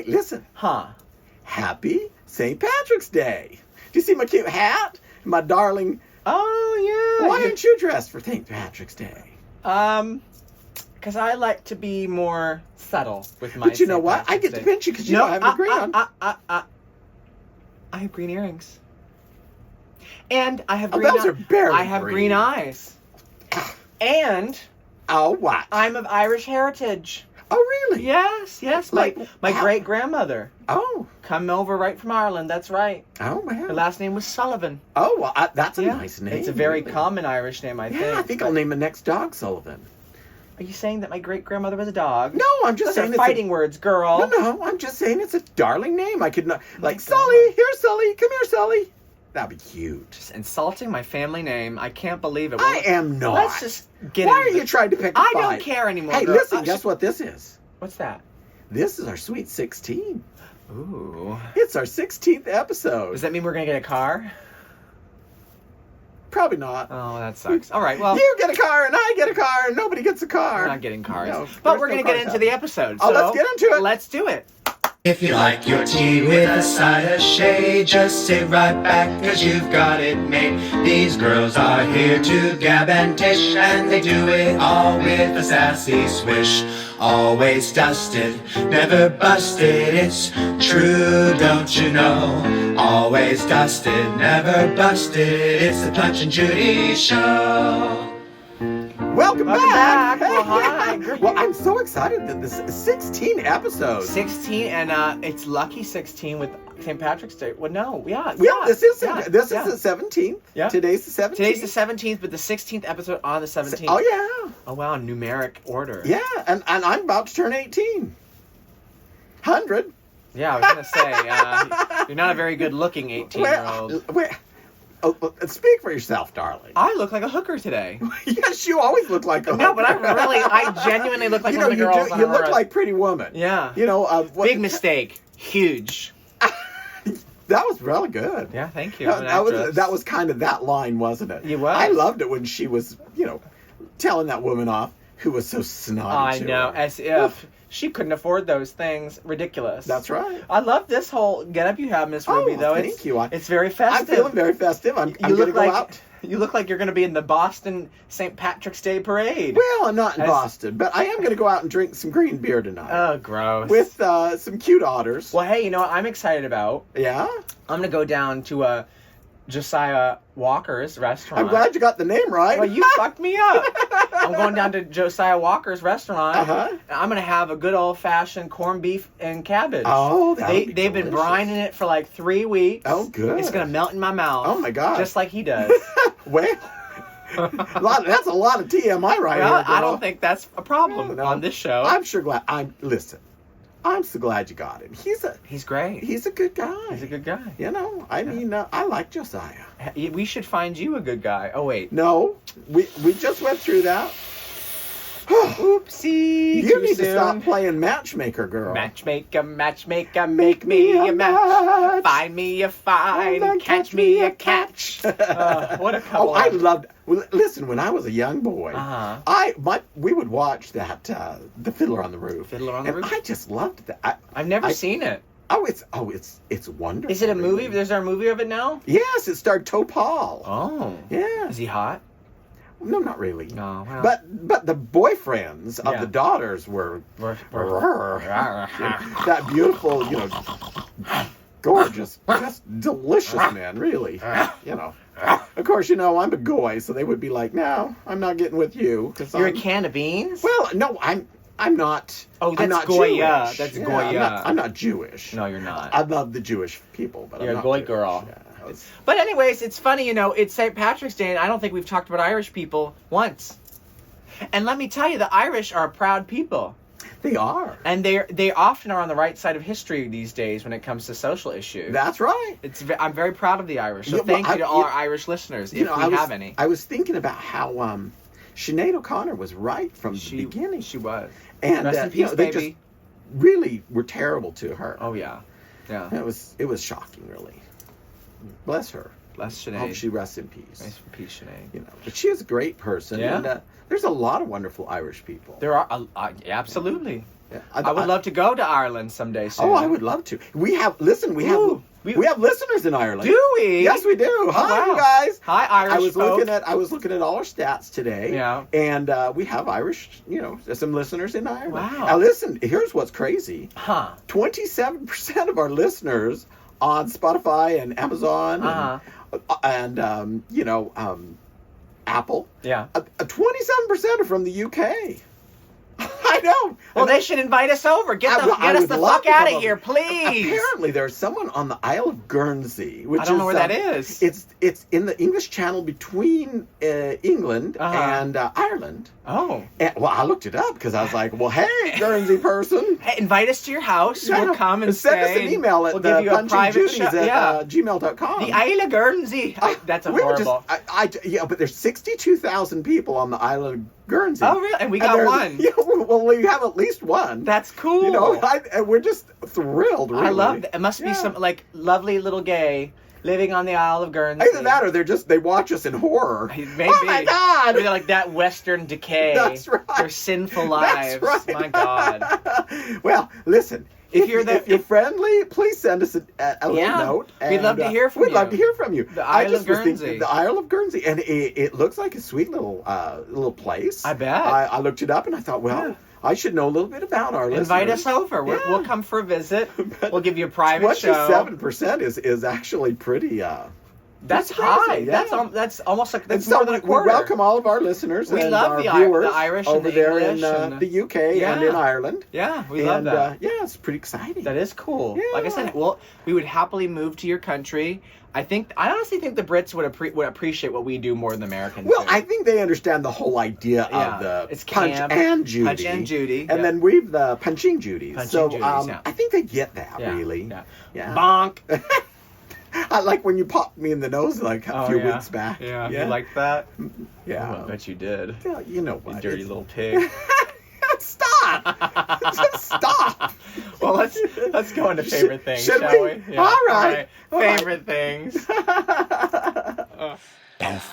Hey, listen. Huh. Happy St. Patrick's Day. Do you see my cute hat? My darling. Oh, yeah. Why aren't you dressed for St. Patrick's Day? Because I like to be more subtle with my But you know St. what? I Patrick's get to Day. pinch you because you don't have your green on. I have green earrings. And I have Oh, green those are barely I have green eyes. And Oh, what? I'm of Irish heritage. Oh, really? Yes. Like, My how- great-grandmother. Oh. Come over right from Ireland, that's right. Oh, Her man. last name was Sullivan. Oh, well, that's a nice name. It's a very really. common Irish name, I think. Yeah, I think I'll name the next dog Sullivan. Are you saying that my great-grandmother was a dog? No, I'm just Those saying are fighting words, girl. No, I'm just saying it's a darling name. I could not... Like, God. Sully, here, Sully. Come here, Sully. That'd be cute. Just insulting my family name. I can't believe it. I am not. Let's just get Why into are you trying to pick a I fight? don't care anymore. Hey, girl. listen, guess what this is? What's that? This is our Sweet 16. Ooh. It's our 16th episode. Does that mean we're going to get a car? Probably not. Oh, that sucks. All right, well, You get a car and I get a car and nobody gets a car. we're not getting cars. No, but there's we're no going to get cars into out. the episode. Oh, So let's get into it. Let's do it. If you like your tea with a side of shade, just sit right back, cause you've got it made. These girls are here to gab and tish, and they do it all with a sassy swish. Always dusted, never busted, it's true, don't you know? Always dusted, never busted, it's the Punch Judy show. Welcome back. Well, hi. Well, I'm so excited that this is 16 episodes. 16, and it's lucky 16 with St. Patrick's Day. Well, no, yeah. This is yeah, the 17th. Yeah. Today's the 17th. Today's the 17th, but the 16th episode on the 17th. Oh, yeah. Oh, wow, numeric order. Yeah, and I'm about to turn 18. 100. Yeah, I was going to say, you're not a very good-looking 18-year-old. Speak for yourself, darling. I look like a hooker today. Yes, you always look like a No, but I genuinely look like one of the girls on you a look road. like Pretty Woman. Yeah. You know, Big mistake. Huge. That was really good. Yeah, thank you. I'm an actress. That was kind of that line, wasn't it? It was. I loved it when she was, telling that woman off who was so snotty. I to know, her. as if she couldn't afford those things. Ridiculous. That's right. I love this whole getup you have, Miss Ruby. Though thank you. It's very I'm festive. feeling very festive. I'm going to go out. You look like you're going to be in the Boston St. Patrick's Day parade. Well, I'm not in Boston, but I am going to go out and drink some green beer tonight. Oh, gross. With some cute otters. Well, hey, you know what I'm excited about? Yeah? I'm going to go down to Josiah Walker's restaurant. I'm glad you got the name right. Well, you fucked me up. I'm going down to Josiah Walker's restaurant. Uh-huh. And I'm going to have a good old-fashioned corned beef and cabbage. Oh, They've been brining it for like 3 weeks. Oh, good. It's going to melt in my mouth. Oh, my God. Just like he does. Well, that's a lot of TMI right Well, here, girl. I don't think that's a problem No. on this show. I'm sure glad. Listen, I'm so glad you got him. He's great. He's a good guy. He's a good guy. I mean, I like Josiah. We should find you a good guy. Oh, wait. No, we just went through that. Oopsie. You need to stop playing matchmaker, girl. Matchmaker, make me a match. Find me a find, catch me a catch. What a couple. Oh, I loved. Well, listen, when I was a young boy, we would watch that the Fiddler on the Roof. Fiddler on the Roof. I just loved that. I've never seen it. It's wonderful. Is it a movie? really. Is there a movie of it now? Yes, it starred Topal. Oh. Yeah. Is he hot? No, not really. No. Well. But the boyfriends of the daughters were that beautiful, gorgeous, just delicious man, really. Of course, I'm a goy, so they would be like, "No, I'm not getting with you." You're a can of beans? Well, no, I'm not. Oh, that's I'm not Goya. Jewish. That's Yeah, Goya. I'm not Jewish. No, you're not. I love the Jewish people, but You're I'm a not goy Jewish. girl. Yeah, But anyways, it's funny, it's St. Patrick's Day, and I don't think we've talked about Irish people once. And let me tell you, the Irish are a proud people. They are. And they often are on the right side of history these days when it comes to social issues. That's right. I'm very proud of the Irish. So Yeah, thank well, you to all our Irish listeners, if we have any. I was thinking about how Sinead O'Connor was right from the beginning. She was. And Rest in peace, they baby. just really were terrible to her. Oh, yeah. Yeah. It was shocking, really. Bless her. Bless Sinead. I hope she rests in peace. Rest in peace, Sinead. But she is a great person. Yeah. And there's a lot of wonderful Irish people. There are, absolutely. I would love to go to Ireland someday soon. Oh, I would love to. We have listeners in Ireland. Do we? Yes, we do. Hi, wow. you guys. Hi, Irish folk. I was looking at all our stats today. Yeah. And we have Irish, some listeners in Ireland. Wow. Now listen, here's what's crazy. Huh. 27% of our listeners on Spotify and Amazon and Apple. Yeah. 27% are from the UK. I know. Well, they should invite us over. Get us the fuck out of here, please. Apparently, there's someone on the Isle of Guernsey, which I don't know where that is. It's in the English Channel between England and Ireland. Oh. And, well, I looked it up because I was like, well, hey, Guernsey person. Hey, invite us to your house. We'll come and send us an email at we'll give you a private punchingjudies@gmail.com. The Isle of Guernsey. That's horrible. But there's 62,000 people on the island of Guernsey. Oh, really? And we got one. Yeah, well, we have at least one. That's cool. And we're just thrilled, really. I love that. It must be some, lovely little gay living on the Isle of Guernsey. Either that or they watch us in horror. Maybe. Oh, my God! Maybe they're like that Western decay. That's right. Their sinful lives. That's right. My God. Well, listen. If you're friendly, please send us a little note. We'd love to hear from you. We'd love to hear from you. The Isle of Guernsey. The Isle of Guernsey. And it looks like a sweet little place. I bet. I looked it up and I thought, well, I should know a little bit about our listeners. Invite us over. Yeah. We'll come for a visit. We'll give you a private show. 27% is actually pretty... That's crazy, high. yeah. That's almost like And more than a quarter. We welcome all of our listeners We and love our the viewers Irish over and the there English in the UK and in Ireland. Yeah, we love that. It's pretty exciting. That is cool. Yeah. Like I said, we would happily move to your country. I honestly think the Brits would appreciate what we do more than the Americans. Well, do. I think they understand the whole idea of the it's Punch camp, and Judy. Punch and Judy. And then we've the Punching Judys. Punching Judys, I think they get that, Yeah, really. yeah. Bonk. I like when you popped me in the nose like a few weeks back. Yeah, you like that? Yeah. Oh, I bet you did. Yeah, you know what? You dirty little pig. Stop! Just stop! Well, let's go into favorite things, shall we? Yeah. All right. Favorite things.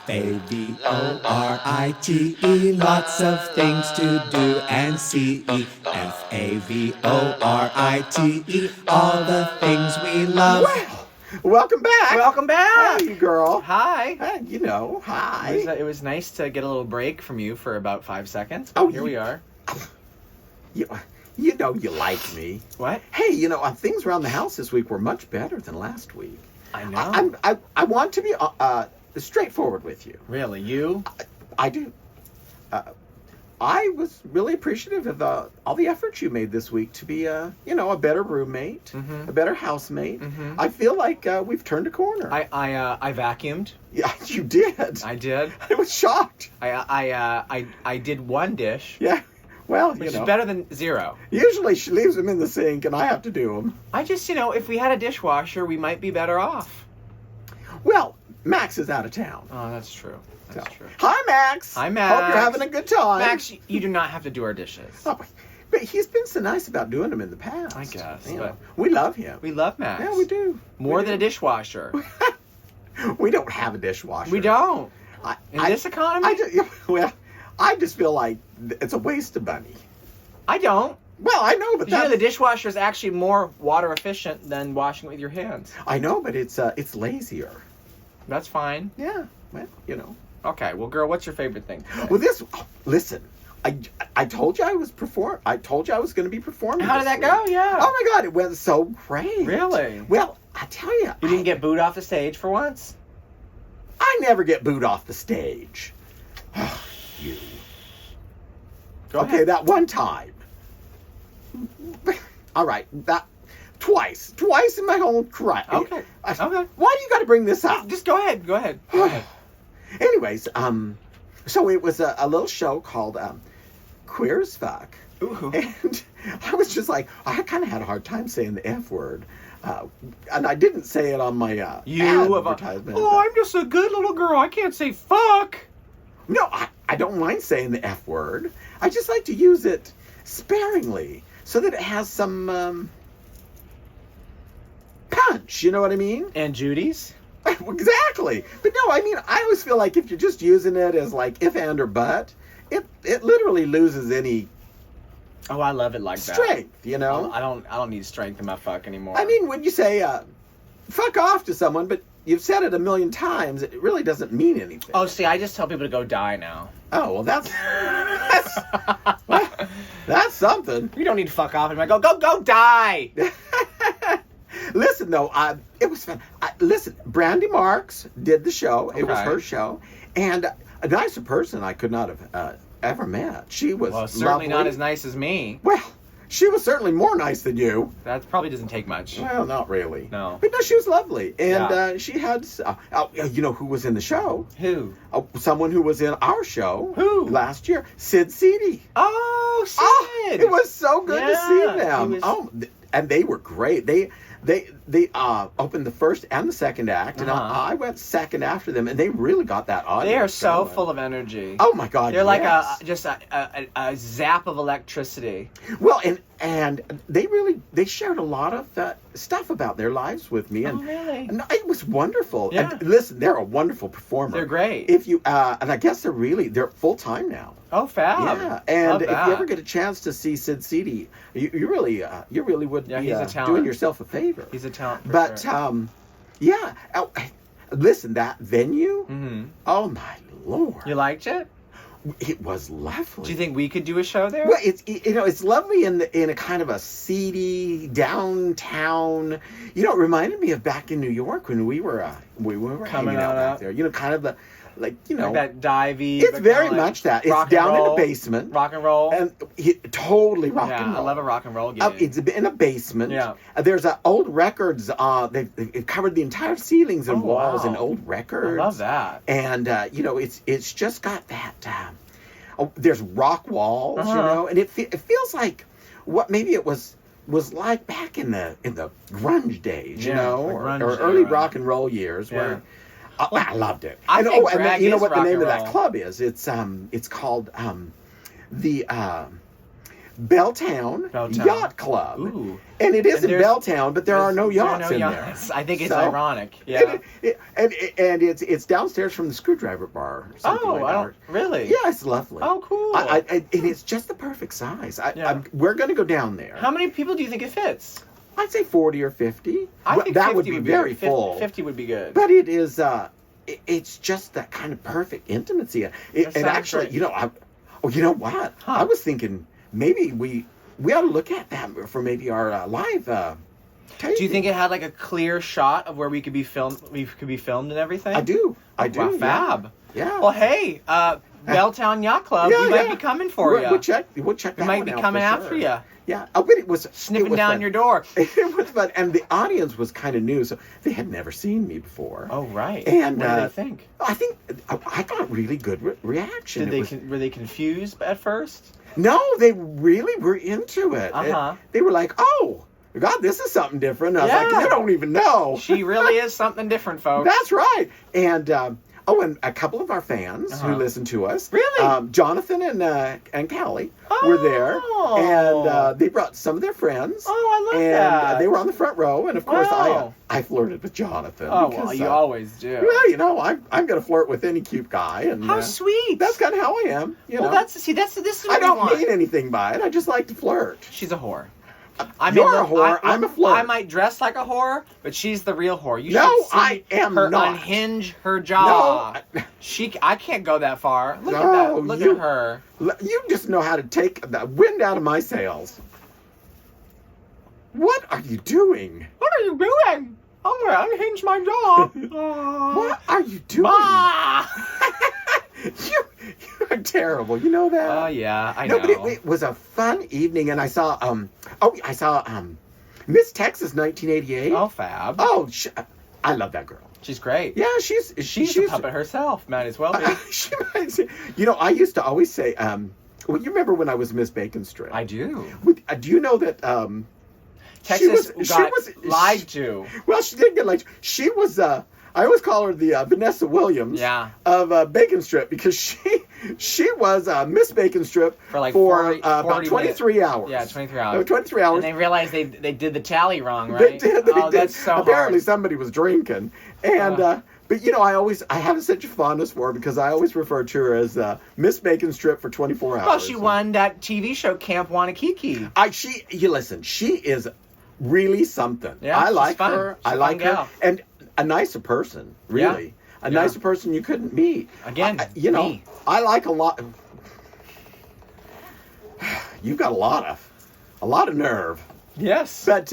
Favorite, lots of things to do and see. Favorite, all the things we love. Well, welcome back. Welcome back. Hey, girl. Hi. Hey, hi. It was nice to get a little break from you for about 5 seconds. Oh, here we are. You know you like me. What? Hey, things around the house this week were much better than last week. I know. I want to be straightforward with you. Really, you? I do. I was really appreciative of all the efforts you made this week to be a better roommate, a better housemate. I feel like we've turned a corner. I vacuumed. Yeah, you did. I did. I was shocked. I did one dish. Yeah. Well, which is better than zero. Usually she leaves them in the sink and I have to do them. I just, if we had a dishwasher, we might be better off. Well, Max is out of town. Oh, that's true. That's true. Hi, Max. Hi, Max. Hope you're having a good time. Max, you do not have to do our dishes. Oh, but he's been so nice about doing them in the past. I guess. But we love him. We love Max. Yeah, we do. More than a dishwasher. We don't have a dishwasher. We don't. In this economy? I just feel like it's a waste of money. I don't. Well, I know, but the dishwasher is actually more water efficient than washing it with your hands. I know, but it's lazier. That's fine. Yeah. Well, Okay. Well, girl, what's your favorite thing today? Well, listen. I told you I was going to be performing. How did that go? Yeah. Oh my God, it went so great. Really? Well, I tell you. You didn't get booed off the stage for once? I never get booed off the stage. You. Go ahead. That one time. All right, that twice in my whole career. Okay. Okay. Why do you got to bring this up? Just go ahead. Go ahead. Anyways, so it was a little show called Queer as Fuck. Ooh. And I was just like, I kind of had a hard time saying the F word. And I didn't say it on my advertisement. I'm just a good little girl. I can't say fuck. No, I don't mind saying the F word. I just like to use it sparingly so that it has some punch. You know what I mean? And Judy's? Exactly. But no, I mean, I always feel like if you're just using it as like if and or but, it literally loses any Oh, I love it like that. Strength, you know? I don't need strength in my fuck anymore. I mean, when you say, fuck off to someone, but you've said it a million times, it really doesn't mean anything. Oh, see, I just tell people to go die now. Oh, well, that's that's something. You don't need to fuck off anymore. Go die! Listen, though, it was fun. Listen, Brandy Marks did the show. It was Okay. her show. And a nicer person I could not have ever met. She was certainly lovely. not as nice as me. Well, she was certainly more nice than you. That probably doesn't take much. Well, not really. No. But no, she was lovely. And Yeah. she had, you know who was in the show? Who? Someone who was in our show. Who? Last year. Sid Seedy. Oh, Sid! Oh, it was so good to see Yeah, them. he was- And they were great. They opened the first and the second act, and I went second after them, and they really got that audience. They are so going. full of energy. Oh my God! They're like yes. just a zap of electricity. Well, and they shared a lot of stuff about their lives with me, and, Oh, really? and it was wonderful. Yeah. And listen, they're a wonderful performer. They're great. If you and I guess they're full time now. Oh, fab. Yeah, and Love if that. you ever get a chance to see Sid Seedy, you really would Yeah, be he's a talent. doing yourself a favor. He's a talent. For But sure. yeah, listen, that venue. Mm-hmm. Oh my Lord, You liked it? it was lovely. Do you think we could do a show there? Well, it's lovely in a kind of a seedy downtown. You know, it reminded me of back in New York when we were Coming hanging out on back up. there. You know, kind of like that divey. It's but very kinda much that. It's rock and down in roll. a basement. Rock and roll. And totally rock yeah, and roll. I love a rock and roll gig. It's in a basement. Yeah. There's old records. They've covered the entire ceilings and Oh, walls wow. in old records. I love that. And it's just got that. There's rock walls, Uh-huh. you know, and it feels like what maybe it was like back in the grunge days, you Yeah, know, the or grunge early era. rock and roll years, Yeah. where I loved it. I and think and drag you know is what the rock name and of that roll. club is? It's called the Belltown Belltown. Yacht Club. Ooh. And it is And in there's- Belltown, but there are no yachts in yachts. I think it's So- ironic. Yeah. And it's downstairs from the Screwdriver Bar. Or something Oh, like I that. don't really. Yeah, it's lovely. Oh, cool. And it's just the perfect size. Yeah. We're going to go down there. How many people do you think it fits? I'd say 40 or 50. I Well, think that 50 would be very good. full. 50 would be good. But it is. It's just that kind of perfect intimacy. That And sounds actually, great. you know what? Huh. I was thinking maybe we ought to look at that for maybe our live. Do you think it had like a clear shot of where we could be filmed? We could be filmed and everything. I do. I do. Wow, yeah. fab. Yeah. Well, hey, Belltown Yacht Club, Yeah, we might yeah. be coming for you. We'll check. We'll check. We that might one be out coming for after sure. you, Yeah. Oh, but it was sniffing was down fun. your door. It was fun, and the audience was kind of new, so they had never seen me before. Oh, right. And, what did they think? I think I got really good reaction. Were they confused at first? No, they really were into it. Uh-huh. They were like, "Oh, God, this is something different." I was Yeah. like, "You don't even know." She really is something different, folks. That's right. And and a couple of our fans who listen to us, Really? Jonathan and Callie were there, and they brought some of their friends. Oh, I love and that. they were on the front row, and of course Wow. I flirted with Jonathan. Oh, because, well, you always do. well, you know, I'm going to flirt with any cute guy, and How sweet. that's kind of how I am. You well, know, this is what I we don't want. mean anything by it. I just like to flirt. She's a whore. You're a whore. I'm a flirt. I might dress like a whore, but she's the real whore. You No, should see I am her not. unhinge her jaw. No, I can't go that far. Look at No, that. Look you- at her. You just know how to take the wind out of my sails. What are you doing? What are you doing? I'm gonna unhinge my jaw. What are you doing? You are terrible. You know that? Oh yeah, I No, know. but it was a fun evening, and I saw Miss Texas 1988. Oh, fab. Oh, I love that girl. She's great. Yeah, she's a puppet herself. Might as well be. she might say, you know, I used to always say, well, you remember when I was Miss Bacon Strip? I do. Do you know that Texas she got was lied to. Well, she did get lied to. She was I always call her the Vanessa Williams Yeah. of Bacon Strip, because she was Miss Bacon Strip For like for 40 about 23 hours. Yeah, 23 hours. No, 23 hours. And they realized they did the tally wrong, They right? did. Oh, that's so Apparently hard. somebody was drinking. And But I have such a fondness for her because I always refer to her as Miss Bacon Strip for 24 hours. Well, she won that TV show Camp Wanakiki. Listen, she is really something. Yeah, I like fun. her. She's I a like fun her, gal. and a nicer person, really. Yeah. A nicer person you couldn't meet. Again, me. I like a lot. You've got a lot of nerve. Yes. But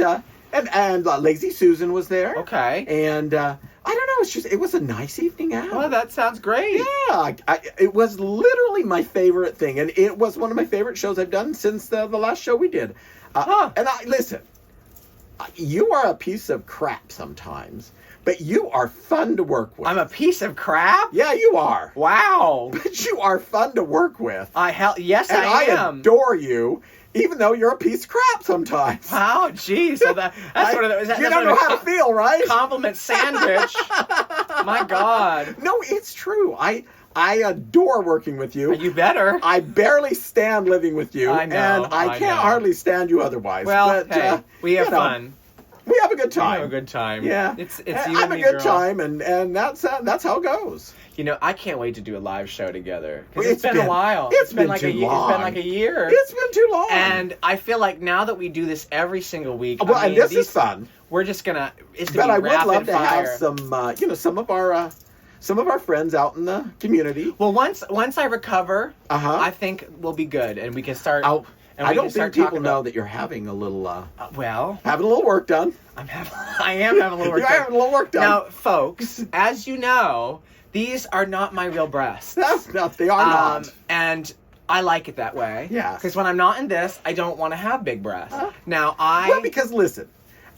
and Lazy Susan was there. Okay. And I don't know. It was a nice evening out. Well, that sounds great. Yeah, it was literally my favorite thing, and it was one of my favorite shows I've done since the last show we did. And listen, you are a piece of crap sometimes, but you are fun to work with. I'm a piece of crap? Yeah, you are. Wow. But you are fun to work with. Yes, and I am. I adore you, even though you're a piece of crap sometimes. Wow, jeez. So that's sort of you don't know how to feel, right? Compliment sandwich. My God. No, it's true. I adore working with you. You better. I barely stand living with you. I know, And I can't know. hardly stand you otherwise. Well, but, hey, we have fun. We have a good time. We have a good time. Yeah. It's I you have and a me, good girl. time, and that's how it goes. I can't wait to do a live show together. Because Well, it's been a while. It's been like too a year. long. It's been like a year. It's been too long. And I feel like now that we do this every single week, well, and this is fun. We're just gonna. It's But gonna I be would rapid love to fire. have some of our friends out in the community. Well, once I recover, Uh-huh. I think we'll be good, and we can start. I don't think people know that you're having a little having a little work done. I am having a little work You're done. having a little work done. Now, folks, as you know, these are not my real breasts. They are not. And I like it that way. Yeah. Because when I'm not in this, I don't want to have big breasts. Now, Well, because listen,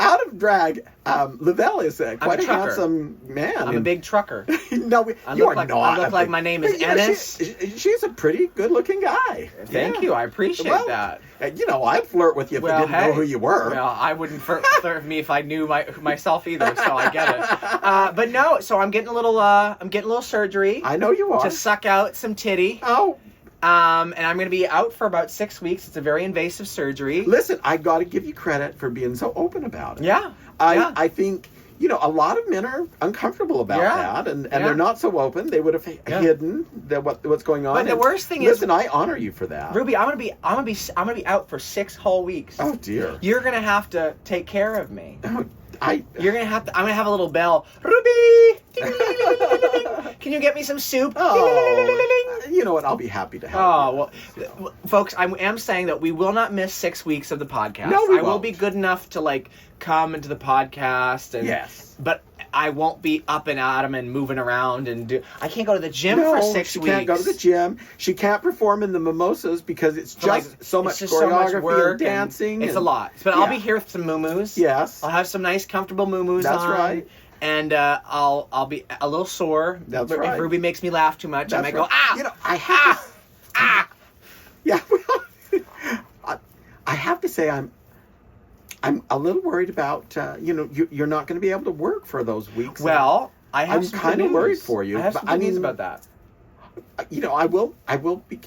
out of drag, Louvel is quite a trucker. handsome man. I'm a big trucker. No, I you look are like, not. I look like my name is Ennis. She's a pretty good-looking guy. Thank you. I appreciate that. I'd flirt with you if I didn't know who you were. Well, I wouldn't flirt with me if I knew myself either. So I get it. But no, so I'm getting a little surgery. I know you are. To suck out some titty. Oh. And I'm going to be out for about 6 weeks. It's a very invasive surgery. Listen, I got to give you credit for being so open about it. Yeah. I think, a lot of men are uncomfortable about that, and they're not so open. They would have hidden what's going on. But the worst thing is, listen, I honor you for that. Ruby, I'm gonna be out for 6 whole weeks. Oh dear. You're gonna have to take care of me. I'm gonna have a little bell. Ruby, can you get me some soup? Oh, you know what? I'll be happy to help. Oh well, folks, I am saying that we will not miss 6 weeks of the podcast. No, we I will won't. be good enough to come into the podcast and Yes. But I won't be up and at 'em and moving around and I can't go to the gym No, for 6 she weeks. can't go to the gym. She can't perform in the mimosas because it's just so much choreography work and dancing. It's a lot. But I'll be here with some muumuus. Yes. I'll have some nice, comfortable muumuus That's on. right. And I'll be a little sore. That's If right. Ruby makes me laugh too much, I might go, ah! I have Yeah. I have to say I'm a little worried about you're not going to be able to work for those weeks. Well, I'm kind of worried for you. I have some good news about that. I will be.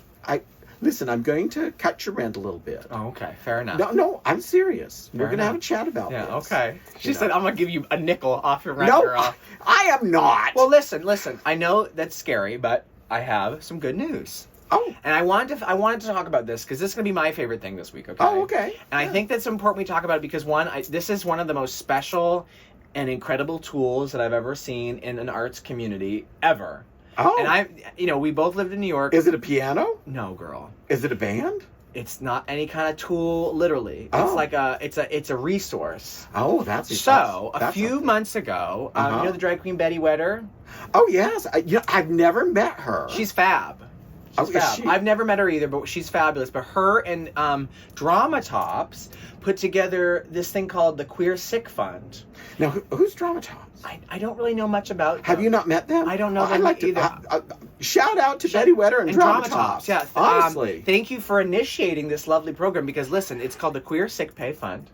Listen. I'm going to cut your rent a little bit. Oh, okay, fair enough. No, I'm serious. We're going to enough. have a chat about this. Yeah, okay. She said, I'm going to give you a nickel off your rent. No, girl. I am not. Well, listen. I know that's scary, but I have some good news. Oh. And I wanted to talk about this because this is going to be my favorite thing this week, okay? Oh, okay. And I think that's important we talk about it because, this is one of the most special and incredible tools that I've ever seen in an arts community ever. Oh. And we both lived in New York. Is it a piano? No, girl. Is it a band? It's not any kind of tool, literally. Oh. It's a resource. Oh, that's a few months ago, you know the drag queen Betty Wetter? Oh, yes. I've never met her. She's fab. Oh, She's is fab. she? I've never met her either, but she's fabulous. But her and Drama Tops put together this thing called the Queer Sick Fund. Now, who's Drama Tops? I don't really know much about them. Have you not met them? I don't know I'd them like either. Shout out to Betty Wetter and Drama Tops. Yeah, honestly. Thank you for initiating this lovely program because listen, it's called the Queer Sick Pay Fund,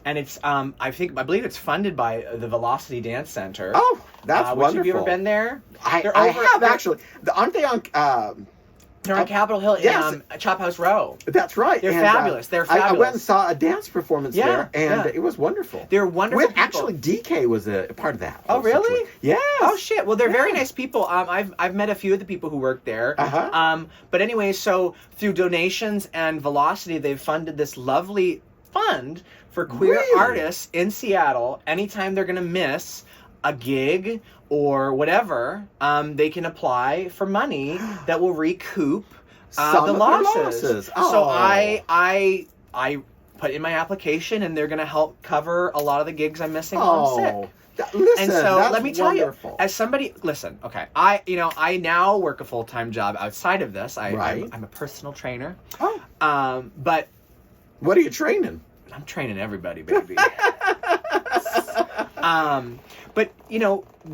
and it's I believe it's funded by the Velocity Dance Center. Oh, that's wonderful. Have you ever been there? I have actually. Aren't they on? They're on Capitol Hill in Chop House Row. That's right. They're fabulous. They're fabulous. I went and saw a dance performance there, and it was wonderful. They're wonderful people. Actually, DK was a part of that. Oh, really? Yes. Oh, shit. Well, they're very nice people. I've met a few of the people who work there. But anyway, so through donations and Velocity, they've funded this lovely fund for queer artists in Seattle. Anytime they're going to miss a gig or whatever, they can apply for money that will recoup the losses. Oh. So I put in my application, and they're going to help cover a lot of the gigs I'm missing while I'm sick. Listen, and so that's let me tell wonderful. you, as somebody, listen, okay, I now work a full-time job outside of this. I'm a personal trainer. Oh. But what are you training? I'm training everybody, baby. But,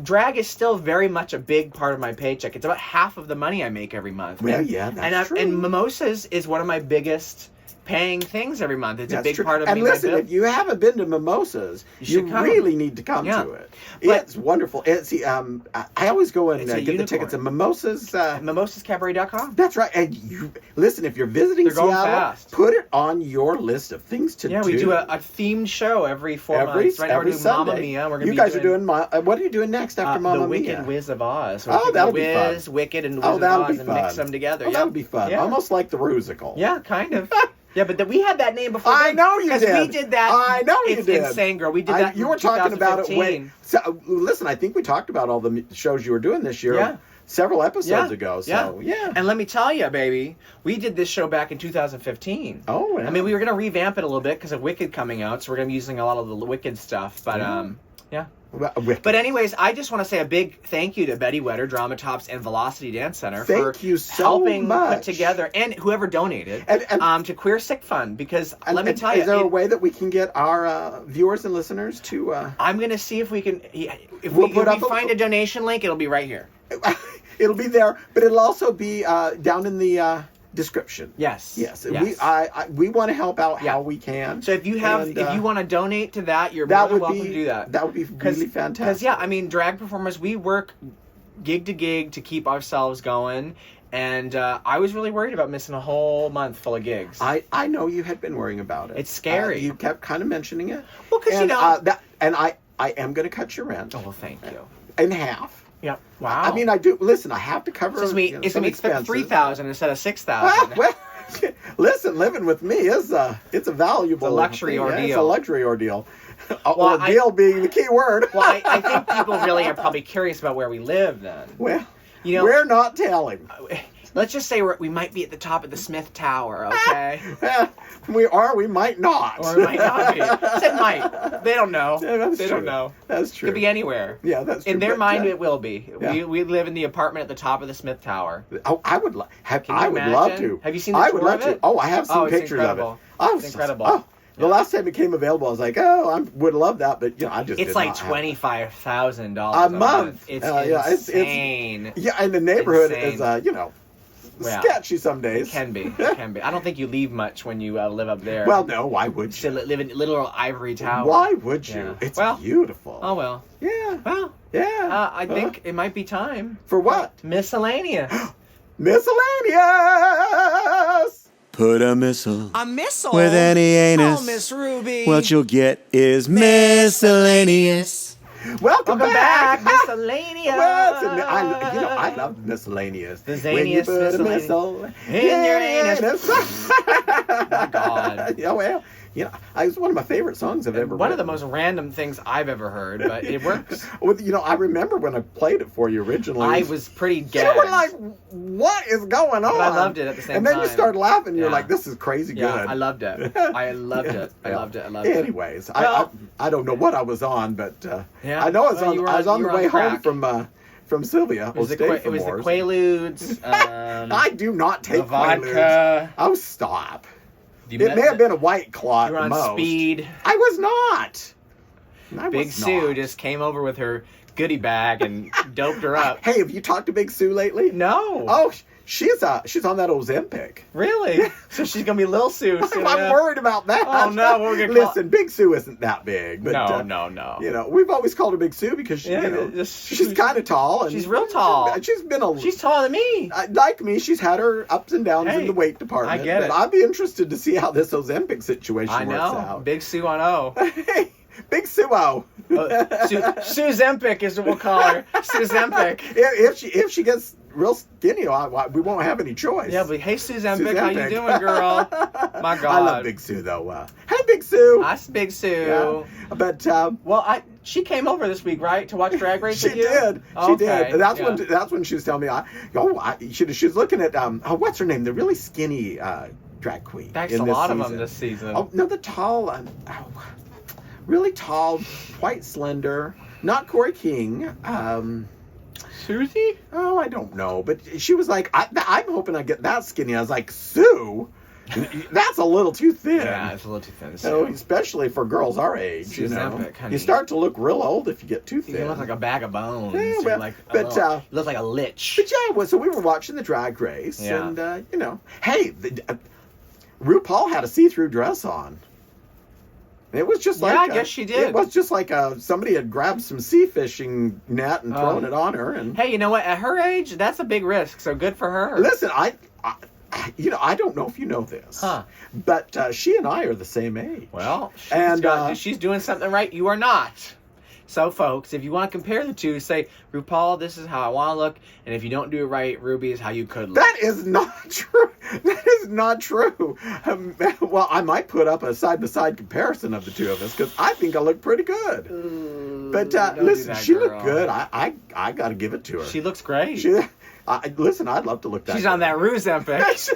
drag is still very much a big part of my paycheck. It's about half of the money I make every month. Well, that's true. And mimosas is one of my biggest paying things every month. It's a big part of me. And listen, if you haven't been to Mimosas, you really need to come to it. But it's wonderful. I always go and get the tickets at Mimosas. Mimosascabaret.com. That's right. And you listen, if you're visiting Seattle, put it on your list of things to do. Yeah, we do a themed show every 4 months. Right now we're doing Sunday. Mamma Mia. We're you guys are doing what are you doing next after Mamma Mia? The Wicked Wiz of Oz. So that'll be fun. Wiz, Wicked, and Wiz of Oz and mix them together. That'll be fun. Yeah. Almost like the Rusical. Yeah, kind of. Yeah, but we had that name before. I know you did. Because we did that. I know you did. It's insane, girl. We did that. You were talking about it when. So, listen, I think we talked about all the shows you were doing this year several episodes ago. So, yeah. And let me tell you, baby, we did this show back in 2015. Oh, yeah. I mean, we were going to revamp it a little bit because of Wicked coming out, so we're going to be using a lot of the Wicked stuff. But, yeah. But anyways, I just want to say a big thank you to Betty Wetter, Drama Tops, and Velocity Dance Center for helping put together, and whoever donated, to Queer Sick Fund. Because let me tell you, is there a way that we can get our viewers and listeners to? I'm going to see if we can. If we find a donation link, it'll be right here. It'll be there, but it'll also be down in the description. Yes. We want to help out how we can. So if you want to donate to that, you're more than welcome to do that. That would be really fantastic. Because I mean, drag performers, we work gig to gig to keep ourselves going. And I was really worried about missing a whole month full of gigs. I know you had been worrying about it. It's scary. You kept kind of mentioning it. Well, because I am going to cut your rent. Oh, well, thank you. In half. Yep. Wow. I mean, I do. Listen, I have to cover. It's going to be $3,000 instead of $6,000. Well, listen, living with me is it's a valuable, it's a luxury ordeal. It's a luxury ordeal. Ordeal being the key word. Well, I think people really are probably curious about where we live. Then. Well, we're not telling. Let's just say we might be at the top of the Smith Tower, okay? We might not. Or we might not be. I said might. They don't know. Yeah, they don't know. That's true. It could be anywhere. Yeah, that's true. In their mind, it will be. Yeah. We live in the apartment at the top of the Smith Tower. Oh, I would love to. Have you seen the tour of it? Oh, I have seen pictures of it. Oh, it's incredible. The last time it came available, I was like, I would love that, but I just it's like $25,000 a month. It's insane. And the neighborhood is sketchy some days. It can be. I don't think you leave much when you live up there. Well, no, why would you? Live in little ivory tower. Why would you? Yeah. It's beautiful. Oh, well. Yeah. Well. Yeah. I think it might be time. For what? Miscellaneous. Miscellaneous! Put a missile. A missile? With any anus. Oh, Miss Ruby. What you'll get is miscellaneous. Welcome back. Miscellaneous. I love miscellaneous. The zaniest miscellaneous. In your anus. My God. Yeah, well, it's one of my favorite songs I've ever One of the most random things I've ever heard, but it works. Well, I remember when I played it for you originally. I was pretty gagged. You were like, what is going on? But I loved it at the same time. And then you started laughing, and you're like, this is crazy good. I loved it. I loved it. Anyways, I don't know what I was on, but I know I was on the way home from Sylvia. It was the Quaaludes. I do not take vodka. Quaaludes. Oh, stop. It may have been a white claw. You were on speed. I was not. Big Sue just came over with her goodie bag and doped her up. Hey, have you talked to Big Sue lately? No. Oh, She's on that Ozempic. Really? So she's gonna be Lil Sue. I'm worried about that. Oh no, we're gonna listen. Big Sue isn't that big. But, no. You know, we've always called her Big Sue because she's kind of tall. And she's real tall. She's taller than me. Like me, she's had her ups and downs in the weight department. I get it. I'd be interested to see how this Ozempic situation works out. Big Sue on O. Hey, Big Sue-O. Sue Zempic is what we'll call her. Sue Zempic. If she gets real skinny, we won't have any choice. Yeah, but hey, Sue Zempic, how you doing, girl? My God. I love Big Sue, though. Hey, Big Sue. That's Big Sue. Yeah. But, she came over this week, right, to watch Drag Race with you? She did. That's when she was telling me, she was looking at, what's her name? The really skinny drag queen. That's a lot of them this season. Oh, no, the tall, really tall, quite slender. Not Corey King. Susie? Oh, I don't know. But she was like, I'm hoping I get that skinny. I was like, Sue? That's a little too thin. Yeah, it's a little too thin. So, especially for girls our age, you start to look real old if you get too thin. You look like a bag of bones. Yeah, you look like a lich. But yeah, so we were watching the Drag Race, and hey, RuPaul had a see-through dress on. It was just like I guess she did. It was just like somebody had grabbed some sea fishing net and thrown it on her. And hey, you know what? At her age, that's a big risk. So good for her. Listen, I don't know if you know this, but she and I are the same age. Well, she's doing something right. You are not. So, folks, if you want to compare the two, say, RuPaul, this is how I want to look, and if you don't do it right, Ruby is how you could look. That is not true. That is not true. Well, I might put up a side-by-side comparison of the two of us, because I think I look pretty good. But listen, she looked good. I got to give it to her. She looks great. Listen, I'd love to look that She's good. on that Rue Zempic.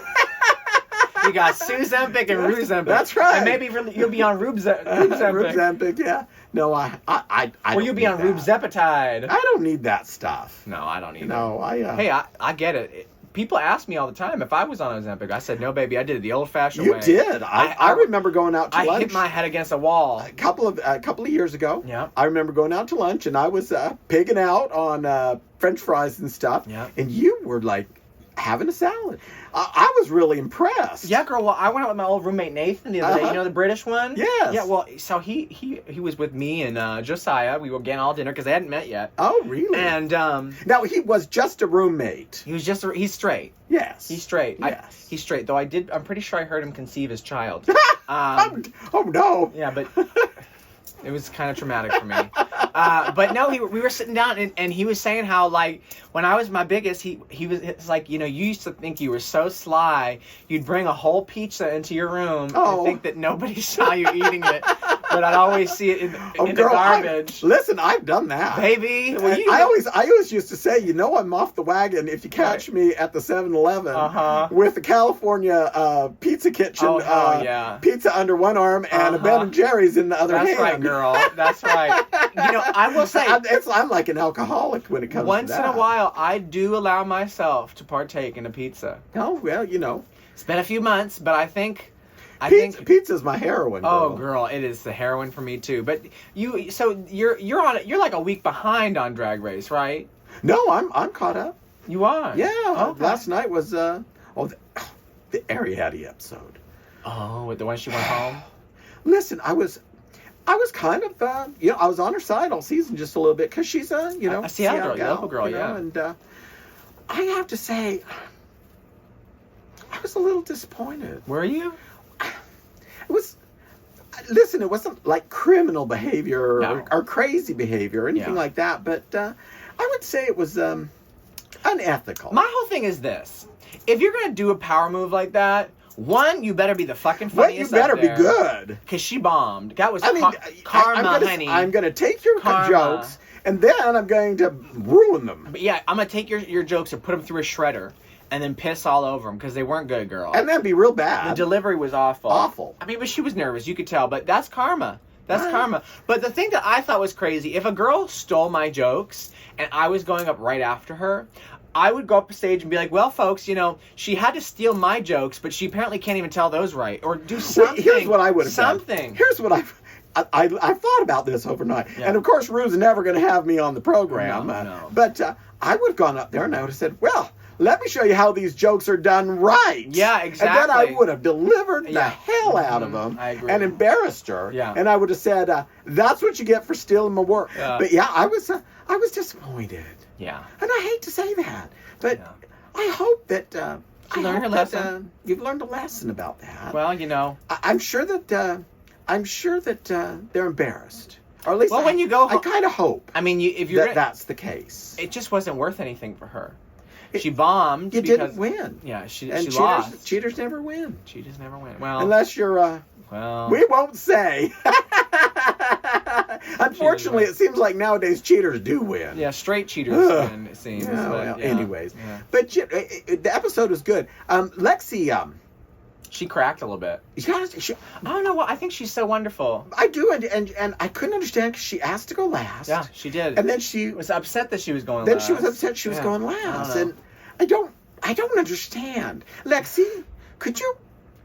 You got Sue Zempic and Rue Zempic. That's right. And maybe you'll be on Rube Zempic. Rube Zempic, yeah. No, I Or you'll be on Rube Zepatide. I don't need that stuff. No, I don't either. No, Hey, I get it. People ask me all the time if I was on Ozempic. I said, no, baby, I did it the old-fashioned way. You did. I remember going out to lunch. I hit my head against a wall. A couple of years ago. Yeah. I remember going out to lunch, and I was pigging out on French fries and stuff. Yeah. And you were, like, having a salad. I was really impressed. Yeah, girl. Well, I went out with my old roommate Nathan the other day. You know the British one? Yes. Yeah. Well, so he was with me and Josiah. We were getting all dinner because they hadn't met yet. Oh, really? And now he was just a roommate. He's straight. Yes. He's straight. Yes. He's straight. Though I'm pretty sure I heard him conceive his child. Oh no. Yeah, but it was kind of traumatic for me. But no, we were sitting down and he was saying how, like, when I was my biggest, it's like, you used to think you were so sly, you'd bring a whole pizza into your room and think that nobody saw you eating it, but I'd always see it in the garbage. Listen, I've done that. Baby. Well, I always used to say, I'm off the wagon if you catch me at the 7-Eleven with the California Pizza Kitchen pizza under one arm and a Ben & Jerry's in the other hand. That's right, girl. That's right. I will say, I'm like an alcoholic when it comes to that. Once in a while, I do allow myself to partake in a pizza. Oh, well, It's been a few months, but I think pizza's my heroin. Girl. Oh, girl, it is the heroin for me too. But you're on it. You're like a week behind on Drag Race, right? No, I'm caught up. You are? Yeah. Okay. Last night was the Ariadne episode. Oh, with the one she went home. Listen, I was kind of, I was on her side all season just a little bit because she's a Seattle girl, local girl, yeah. And I have to say, I was a little disappointed. Were you? It wasn't like criminal behavior or crazy behavior or anything like that, but I would say it was unethical. My whole thing is this. If you're going to do a power move like that, one, you better be the fucking funniest. You better be good. Because she bombed. That was karma, honey. I'm going to take your jokes, and then I'm going to ruin them. But yeah, I'm going to take your jokes and put them through a shredder, and then piss all over them, because they weren't good, girl. And that'd be real bad. The delivery was awful. Awful. I mean, but she was nervous, you could tell, but that's karma. That's karma. But the thing that I thought was crazy, if a girl stole my jokes, and I was going up right after her, I would go up stage and be like, well, folks, she had to steal my jokes, but she apparently can't even tell those right. Or do something. Well, here's what I would have done. Here's what I thought about this overnight. Yeah. And, of course, Rue's never going to have me on the program. No. But I would have gone up there and I would have said, well, let me show you how these jokes are done right. Yeah, exactly. And then I would have delivered the hell out of them and embarrassed her. Yeah. And I would have said, that's what you get for stealing my work. Yeah. But yeah, I was disappointed. Yeah. And I hate to say that, but I hope that you learned her lesson. You've learned a lesson about that. Well, you know, I'm sure that they're embarrassed. Or at least when you go I kind of hope. I mean, if you're that's the case. It just wasn't worth anything for her. She bombed. You didn't win. Yeah, she cheaters, lost. Cheaters never win. Cheaters never win. Well, unless you're we won't say. Unfortunately, it seems like nowadays cheaters do win. Yeah, straight cheaters win, it seems. Yeah, but, anyways. Yeah. But the episode was good. Lexi, she cracked a little bit. I don't know what. I think she's so wonderful. I do, and I couldn't understand because she asked to go last. Yeah, she did. And then she was upset that she was going last. Then she was upset she was going last. And I don't understand. Lexi, could you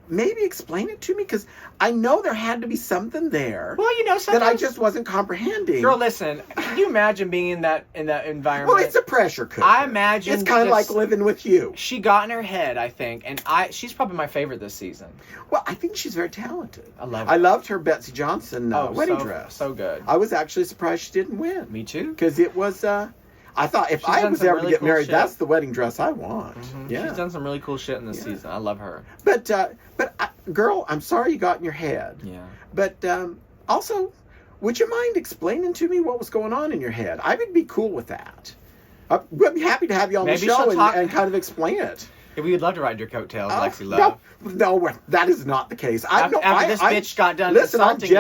maybe explain it to me? Because I know there had to be something there. Well, you know, sometimes that I just wasn't comprehending. Girl, listen. Can you imagine being in that environment? Well, it's a pressure cooker. I imagine it's kind of like living with you. She got in her head, I think, and she's probably my favorite this season. Well, I think she's very talented. I love her. I loved her Betsy Johnson wedding dress. So good. I was actually surprised she didn't win. Me too. Because it was. I thought if I was ever to get married, that's the wedding dress I want. Mm-hmm. Yeah. She's done some really cool shit in this season. I love her. But girl, I'm sorry you got in your head. Yeah. But also, would you mind explaining to me what was going on in your head? I would be cool with that. I'd be happy to have you on the show and kind of explain it. Yeah, we would love to ride your coattails, Lexi Love. No, that is not the case. After this bitch got done insulting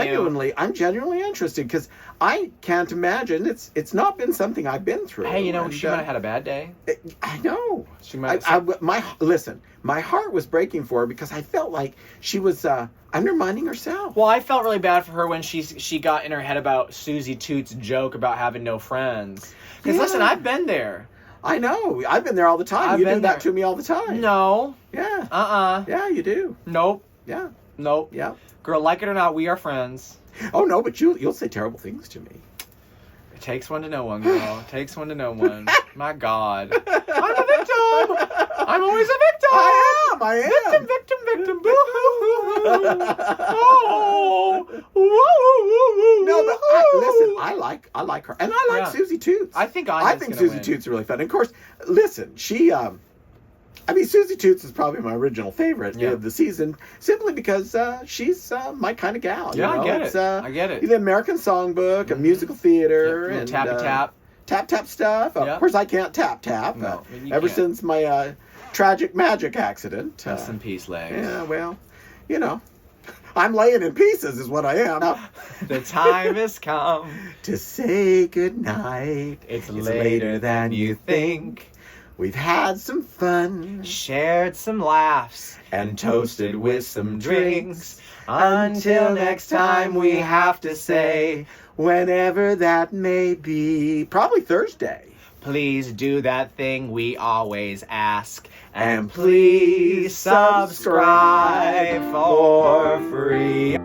I'm genuinely interested because I can't imagine it's not been something I've been through. Hey, you know, she might have had a bad day. I know. She might. My heart was breaking for her because I felt like she was undermining herself. Well, I felt really bad for her when she got in her head about Susie Toots' joke about having no friends. Because listen, I've been there. I know. I've been there all the time. You do that to me all the time. No. Yeah. Yeah, you do. Nope. Yeah. Nope. Yeah. Girl, like it or not, we are friends. Oh, no, but you'll say terrible things to me. It takes one to know one, girl. It takes one to know one. My God. I'm a victim. I'm always a victim. I am. Victim. Boo-hoo-hoo. Oh. No, but listen, I like her. And I like Susie Toots. I think Susie Toots is really fun. And of course, listen, she Susie Toots is probably my original favorite of the season, simply because she's my kind of gal. Yeah, you know? I get it. The American Songbook, a musical theater, and tap stuff. Of course, I can't tap. No, ever since my tragic magic accident. Rest in peace, legs. Yeah, well, you know, I'm laying in pieces, is what I am. The time has come to say goodnight. It's later than you think. We've had some fun, shared some laughs, and toasted with some drinks. Until next time, we have to say, whenever that may be, probably Thursday. Please do that thing we always ask, and please subscribe for free.